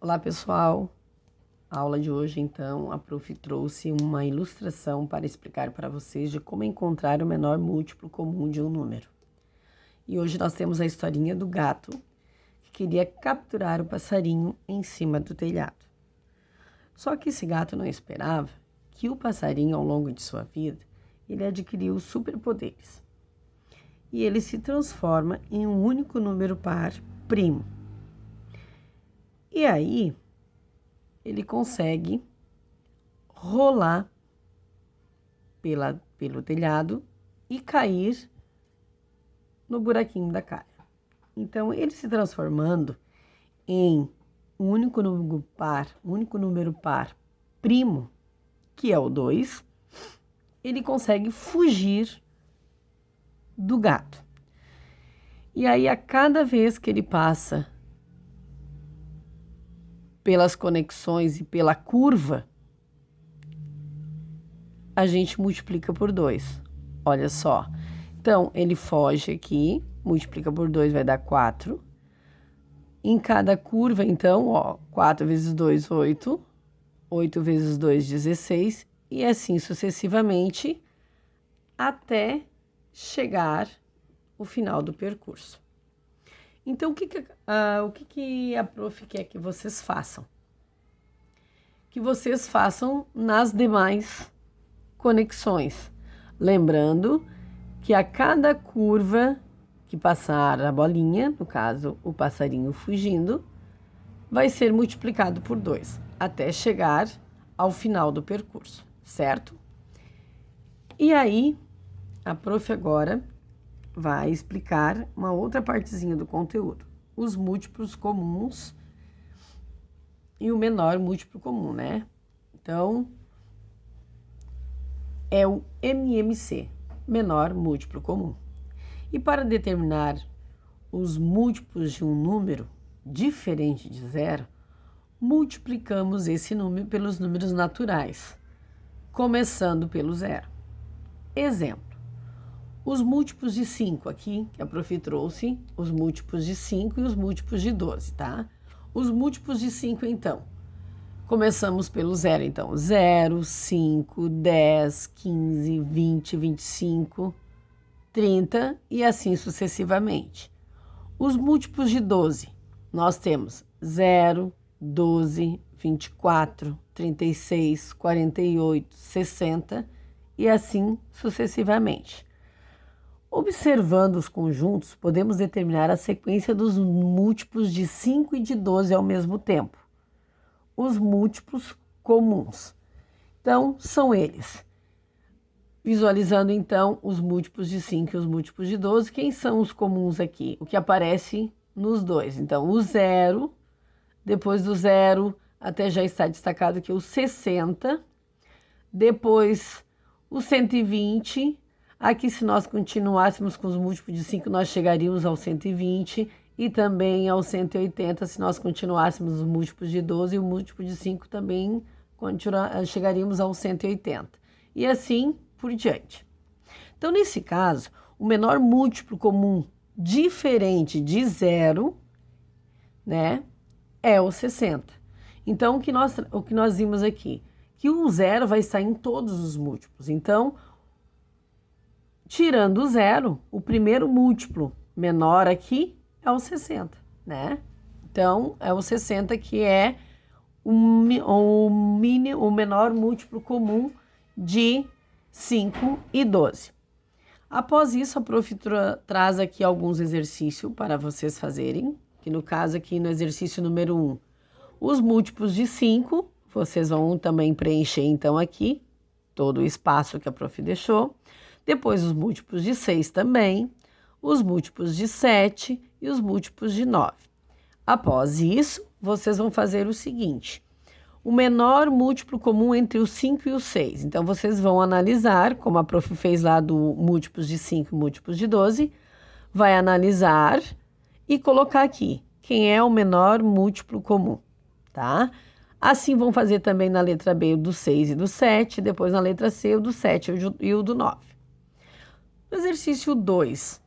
Olá, pessoal. A aula de hoje, então, a prof trouxe uma ilustração para explicar para vocês de como encontrar o menor múltiplo comum de um número. E hoje nós temos a historinha do gato que queria capturar o passarinho em cima do telhado. Só que esse gato não esperava que o passarinho, ao longo de sua vida, ele adquiriu superpoderes. E ele se transforma em um único número par primo. E aí, ele consegue rolar pelo telhado e cair no buraquinho da calha. Então, ele se transformando em um único número par primo, que é o 2, ele consegue fugir do gato. E aí, a cada vez que ele passa pelas conexões e pela curva, a gente multiplica por 2. Olha só. Então, ele foge aqui, multiplica por 2 vai dar 4. Em cada curva, então, 4 vezes 2, 8. 8 vezes 2, 16. E assim sucessivamente, até chegar o final do percurso. Então, o que a prof quer que vocês façam? Que vocês façam nas demais conexões. Lembrando que a cada curva que passar a bolinha, no caso o passarinho fugindo, vai ser multiplicado por 2, até chegar ao final do percurso, certo? E aí, a prof agora vai explicar uma outra partezinha do conteúdo, os múltiplos comuns e o menor múltiplo comum, né? Então, é o MMC, menor múltiplo comum. E para determinar os múltiplos de um número diferente de 0, multiplicamos esse número pelos números naturais, começando pelo 0. Exemplo. Os múltiplos de 5 aqui, que a prof trouxe, os múltiplos de 5 e os múltiplos de 12, tá? Os múltiplos de 5, então. Começamos pelo 0, então. 0, 5, 10, 15, 20, 25, 30 e assim sucessivamente. Os múltiplos de 12, nós temos 0, 12, 24, 36, 48, 60 e assim sucessivamente. Observando os conjuntos, podemos determinar a sequência dos múltiplos de 5 e de 12 ao mesmo tempo. Os múltiplos comuns. Então, são eles. Visualizando, então, os múltiplos de 5 e os múltiplos de 12, quem são os comuns aqui? O que aparece nos dois. Então, o 0, depois do 0, até já está destacado aqui o 60, depois o 120. Aqui, se nós continuássemos com os múltiplos de 5, nós chegaríamos ao 120 e também ao 180, se nós continuássemos os múltiplos de 12 e o múltiplo de 5 também chegaríamos ao 180. E assim por diante. Então, nesse caso, o menor múltiplo comum diferente de 0, né, é o 60. Então, o que nós vimos aqui? Que o 0 vai estar em todos os múltiplos. Então, tirando o 0, o primeiro múltiplo menor aqui é o 60, né? Então, é o 60 que é o menor múltiplo comum de 5 e 12. Após isso, a prof traz aqui alguns exercícios para vocês fazerem, que no caso aqui no exercício número 1, os múltiplos de 5, vocês vão também preencher então aqui todo o espaço que a prof deixou. Depois os múltiplos de 6 também, os múltiplos de 7 e os múltiplos de 9. Após isso, vocês vão fazer o seguinte, o menor múltiplo comum entre o 5 e o 6. Então, vocês vão analisar, como a prof fez lá do múltiplos de 5 e múltiplos de 12, vai analisar e colocar aqui quem é o menor múltiplo comum, tá? Assim vão fazer também na letra B o do 6 e do 7, depois na letra C o do 7 e o do 9. No exercício 2,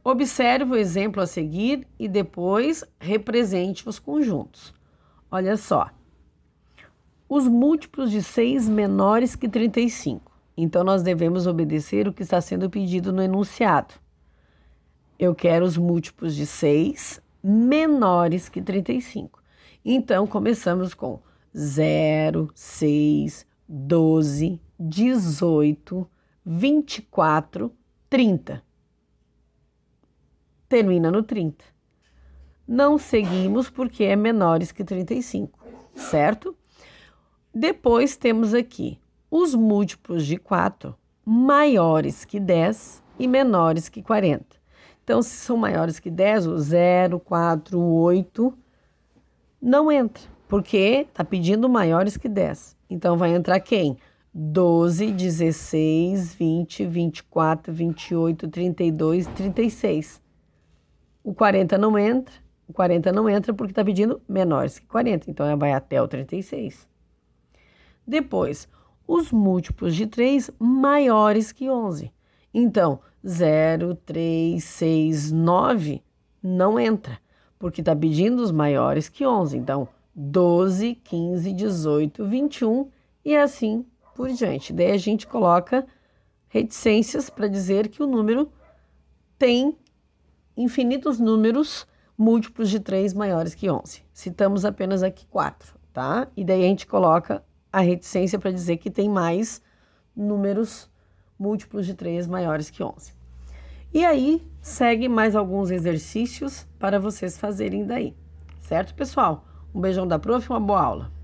observe o exemplo a seguir e depois represente os conjuntos. Olha só. Os múltiplos de 6 menores que 35. Então, nós devemos obedecer o que está sendo pedido no enunciado. Eu quero os múltiplos de 6 menores que 35. Então, começamos com 0, 6, 12, 18, 24, 30. Termina no 30. Não seguimos porque é menores que 35, certo? Depois temos aqui os múltiplos de 4 maiores que 10 e menores que 40. Então, se são maiores que 10, o 0, 4, 8 não entra, porque está pedindo maiores que 10. Então, vai entrar quem? 12, 16, 20, 24, 28, 32, 36. O 40 não entra. O 40 não entra porque está pedindo menores que 40. Então, vai até o 36. Depois, os múltiplos de 3 maiores que 11. Então, 0, 3, 6, 9 não entra, porque está pedindo os maiores que 11. Então, 12, 15, 18, 21 e assim por diante. Daí a gente coloca reticências para dizer que o número tem infinitos números múltiplos de 3 maiores que 11. Citamos apenas aqui 4, tá? E daí a gente coloca a reticência para dizer que tem mais números múltiplos de 3 maiores que 11. E aí, segue mais alguns exercícios para vocês fazerem daí. Certo, pessoal? Um beijão da prof e uma boa aula.